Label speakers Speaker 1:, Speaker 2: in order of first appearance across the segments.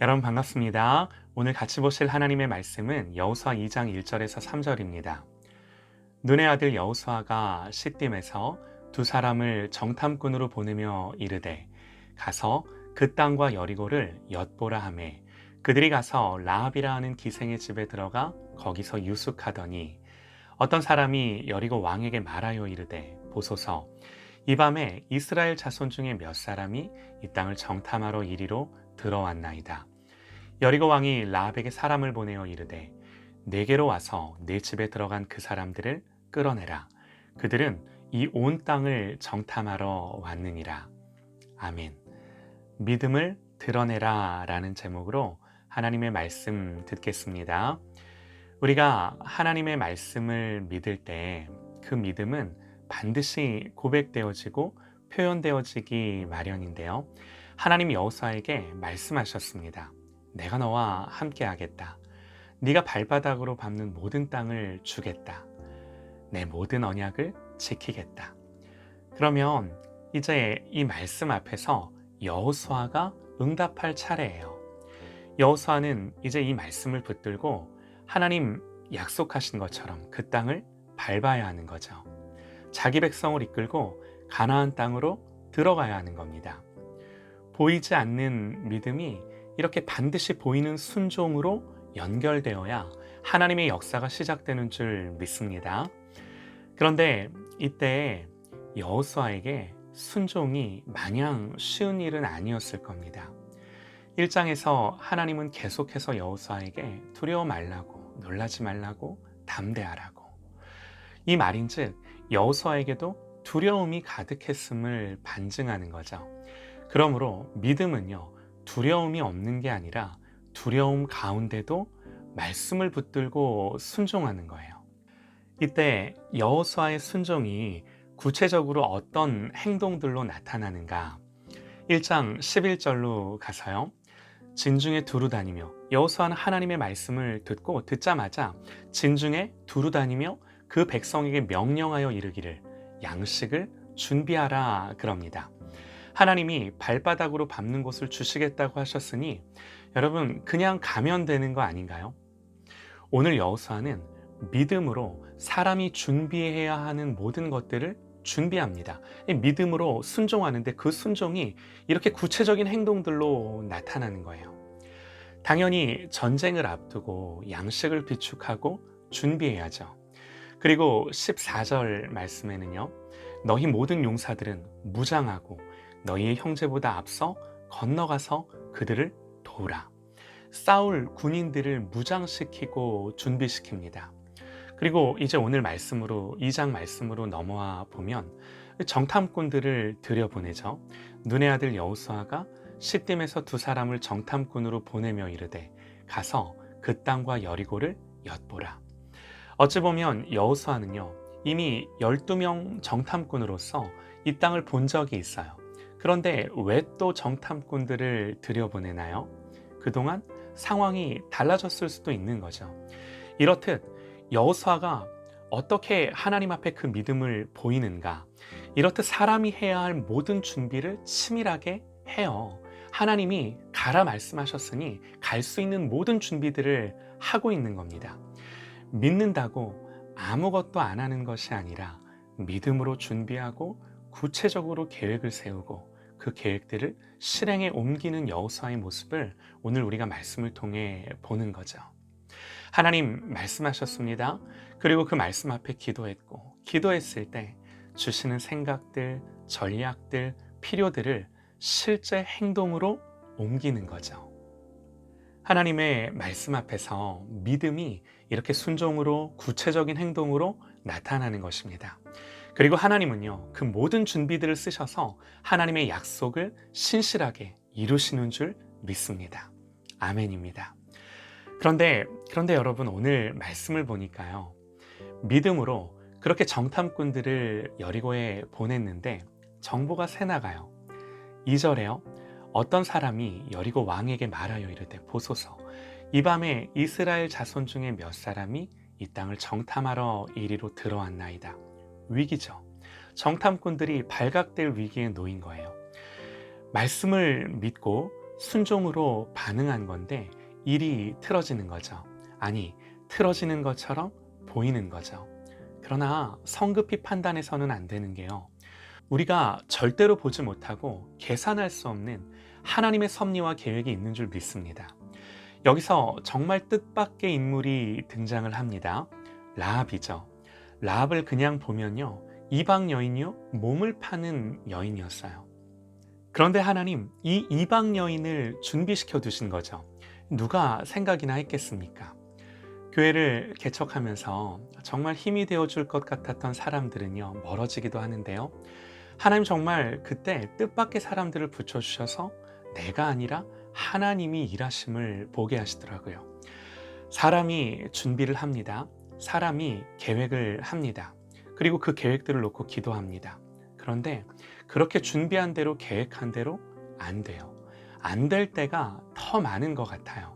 Speaker 1: 여러분 반갑습니다. 오늘 같이 보실 하나님의 말씀은 여호수아 2장 1절에서 3절입니다. 눈의 아들 여호수아가 시딤에서 두 사람을 정탐꾼으로 보내며 이르되 가서 그 땅과 여리고를 엿보라 하매 그들이 가서 라합이라 하는 기생의 집에 들어가 거기서 유숙하더니 어떤 사람이 여리고 왕에게 말하여 이르되 보소서 이 밤에 이스라엘 자손 중에 몇 사람이 이 땅을 정탐하러 이리로 들어왔나이다. 여리고 왕이 라합에게 사람을 보내어 이르되 내게로 와서 내 집에 들어간 그 사람들을 끌어내라. 그들은 이 온 땅을 정탐하러 왔느니라. 아멘. 믿음을 드러내라 라는 제목으로 하나님의 말씀 듣겠습니다. 우리가 하나님의 말씀을 믿을 때 그 믿음은 반드시 고백되어지고 표현되어지기 마련인데요. 하나님 여호수아에게 말씀하셨습니다. 내가 너와 함께 하겠다. 네가 발바닥으로 밟는 모든 땅을 주겠다. 내 모든 언약을 지키겠다. 그러면 이제 이 말씀 앞에서 여호수아가 응답할 차례예요. 여호수아는 이제 이 말씀을 붙들고 하나님 약속하신 것처럼 그 땅을 밟아야 하는 거죠. 자기 백성을 이끌고 가나안 땅으로 들어가야 하는 겁니다. 보이지 않는 믿음이 이렇게 반드시 보이는 순종으로 연결되어야 하나님의 역사가 시작되는 줄 믿습니다. 그런데 이때 여호수아에게 순종이 마냥 쉬운 일은 아니었을 겁니다. 1장에서 하나님은 계속해서 여호수아에게 두려워 말라고, 놀라지 말라고, 담대하라고. 이 말인즉 여호수아에게도 두려움이 가득했음을 반증하는 거죠. 그러므로 믿음은요, 두려움이 없는 게 아니라 두려움 가운데도 말씀을 붙들고 순종하는 거예요. 이때 여호수아의 순종이 구체적으로 어떤 행동들로 나타나는가? 1장 11절로 가서요. 진중에 두루 다니며 여호수아는 하나님의 말씀을 듣자마자 진중에 두루 다니며 그 백성에게 명령하여 이르기를 양식을 준비하라 그럽니다. 하나님이 발바닥으로 밟는 곳을 주시겠다고 하셨으니 여러분 그냥 가면 되는 거 아닌가요? 오늘 여호수아는 믿음으로 사람이 준비해야 하는 모든 것들을 준비합니다. 믿음으로 순종하는데 그 순종이 이렇게 구체적인 행동들로 나타나는 거예요. 당연히 전쟁을 앞두고 양식을 비축하고 준비해야죠. 그리고 14절 말씀에는요. 너희 모든 용사들은 무장하고 너희의 형제보다 앞서 건너가서 그들을 도우라. 싸울 군인들을 무장시키고 준비시킵니다. 그리고 이제 오늘 말씀으로 2장 말씀으로 넘어와 보면 정탐꾼들을 들여보내죠. 눈의 아들 여호수아가 시딤에서 두 사람을 정탐꾼으로 보내며 이르되 가서 그 땅과 여리고를 엿보라. 어찌 보면 여호수아는요 이미 12명 정탐꾼으로서 이 땅을 본 적이 있어요. 그런데 왜 또 정탐꾼들을 들여보내나요? 그동안 상황이 달라졌을 수도 있는 거죠. 이렇듯 여호수아가 어떻게 하나님 앞에 그 믿음을 보이는가? 이렇듯 사람이 해야 할 모든 준비를 치밀하게 해요. 하나님이 가라 말씀하셨으니 갈 수 있는 모든 준비들을 하고 있는 겁니다. 믿는다고 아무것도 안 하는 것이 아니라 믿음으로 준비하고 구체적으로 계획을 세우고 그 계획들을 실행에 옮기는 여호수아의 모습을 오늘 우리가 말씀을 통해 보는 거죠. 하나님 말씀하셨습니다. 그리고 그 말씀 앞에 기도했고 기도했을 때 주시는 생각들, 전략들, 필요들을 실제 행동으로 옮기는 거죠. 하나님의 말씀 앞에서 믿음이 이렇게 순종으로 구체적인 행동으로 나타나는 것입니다. 그리고 하나님은요, 그 모든 준비들을 쓰셔서 하나님의 약속을 신실하게 이루시는 줄 믿습니다. 아멘입니다. 그런데 여러분 오늘 말씀을 보니까요, 믿음으로 그렇게 정탐꾼들을 여리고에 보냈는데 정보가 새나가요. 2절에요. 어떤 사람이 여리고 왕에게 말하여 이르되 보소서 이 밤에 이스라엘 자손 중에 몇 사람이 이 땅을 정탐하러 이리로 들어왔나이다. 위기죠. 정탐꾼들이 발각될 위기에 놓인 거예요. 말씀을 믿고 순종으로 반응한 건데 일이 틀어지는 거죠. 아니, 틀어지는 것처럼 보이는 거죠. 그러나 성급히 판단해서는 안 되는 게요. 우리가 절대로 보지 못하고 계산할 수 없는 하나님의 섭리와 계획이 있는 줄 믿습니다. 여기서 정말 뜻밖의 인물이 등장을 합니다. 라합이죠. 라합을 그냥 보면요, 이방 여인이요, 몸을 파는 여인이었어요. 그런데 하나님, 이 이방 여인을 준비시켜 두신 거죠. 누가 생각이나 했겠습니까? 교회를 개척하면서 정말 힘이 되어줄 것 같았던 사람들은요, 멀어지기도 하는데요. 하나님 정말 그때 뜻밖의 사람들을 붙여주셔서 내가 아니라 하나님이 일하심을 보게 하시더라고요. 사람이 준비를 합니다. 사람이 계획을 합니다. 그리고 그 계획들을 놓고 기도합니다. 그런데 그렇게 준비한 대로 계획한 대로 안 돼요. 안 될 때가 더 많은 것 같아요.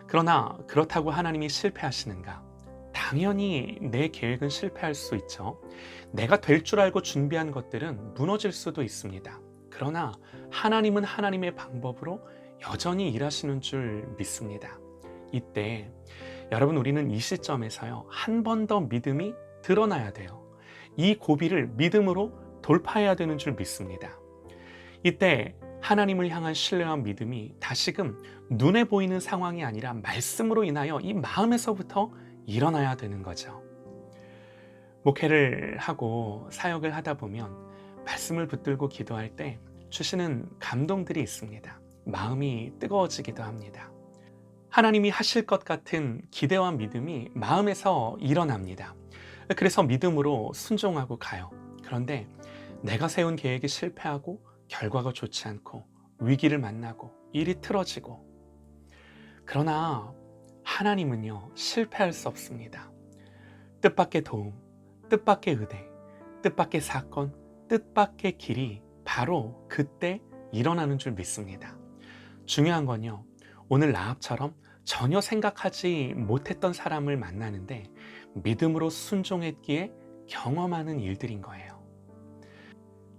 Speaker 1: 그러나 그렇다고 하나님이 실패하시는가? 당연히 내 계획은 실패할 수 있죠. 내가 될 줄 알고 준비한 것들은 무너질 수도 있습니다. 그러나 하나님은 하나님의 방법으로 여전히 일하시는 줄 믿습니다. 이때 여러분, 우리는 이 시점에서요, 한 번 더 믿음이 드러나야 돼요. 이 고비를 믿음으로 돌파해야 되는 줄 믿습니다. 이때 하나님을 향한 신뢰와 믿음이 다시금 눈에 보이는 상황이 아니라 말씀으로 인하여 이 마음에서부터 일어나야 되는 거죠. 목회를 하고 사역을 하다 보면 말씀을 붙들고 기도할 때 주시는 감동들이 있습니다. 마음이 뜨거워지기도 합니다. 하나님이 하실 것 같은 기대와 믿음이 마음에서 일어납니다. 그래서 믿음으로 순종하고 가요. 그런데 내가 세운 계획이 실패하고 결과가 좋지 않고 위기를 만나고 일이 틀어지고, 그러나 하나님은요, 실패할 수 없습니다. 뜻밖의 도움, 뜻밖의 은혜, 뜻밖의 사건, 뜻밖의 길이 바로 그때 일어나는 줄 믿습니다. 중요한 건요, 오늘 라합처럼 전혀 생각하지 못했던 사람을 만나는데 믿음으로 순종했기에 경험하는 일들인 거예요.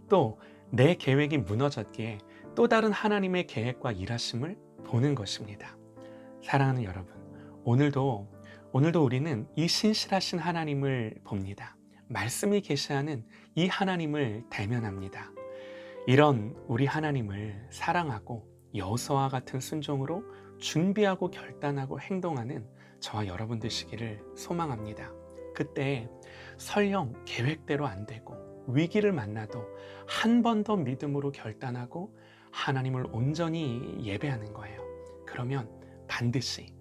Speaker 1: 또 내 계획이 무너졌기에 또 다른 하나님의 계획과 일하심을 보는 것입니다. 사랑하는 여러분, 오늘도 우리는 이 신실하신 하나님을 봅니다. 말씀이 계시하는 이 하나님을 대면합니다. 이런 우리 하나님을 사랑하고 여호수아와 같은 순종으로 준비하고 결단하고 행동하는 저와 여러분 되시기를 소망합니다. 그때 설령 계획대로 안 되고 위기를 만나도 한 번 더 믿음으로 결단하고 하나님을 온전히 예배하는 거예요. 그러면 반드시,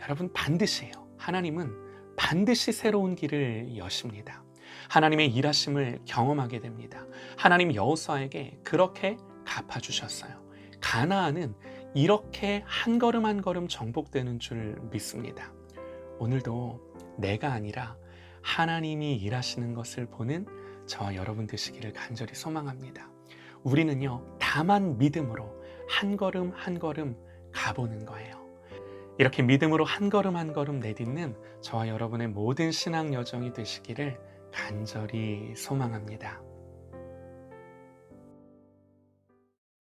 Speaker 1: 여러분 반드시예요. 하나님은 반드시 새로운 길을 여십니다. 하나님의 일하심을 경험하게 됩니다. 하나님 여호수아에게 그렇게 갚아주셨어요. 가나안은 이렇게 한 걸음 한 걸음 정복되는 줄 믿습니다. 오늘도 내가 아니라 하나님이 일하시는 것을 보는 저와 여러분 되시기를 간절히 소망합니다. 우리는요, 다만 믿음으로 한 걸음 한 걸음 가보는 거예요. 이렇게 믿음으로 한 걸음 한 걸음 내딛는 저와 여러분의 모든 신앙 여정이 되시기를 간절히 소망합니다.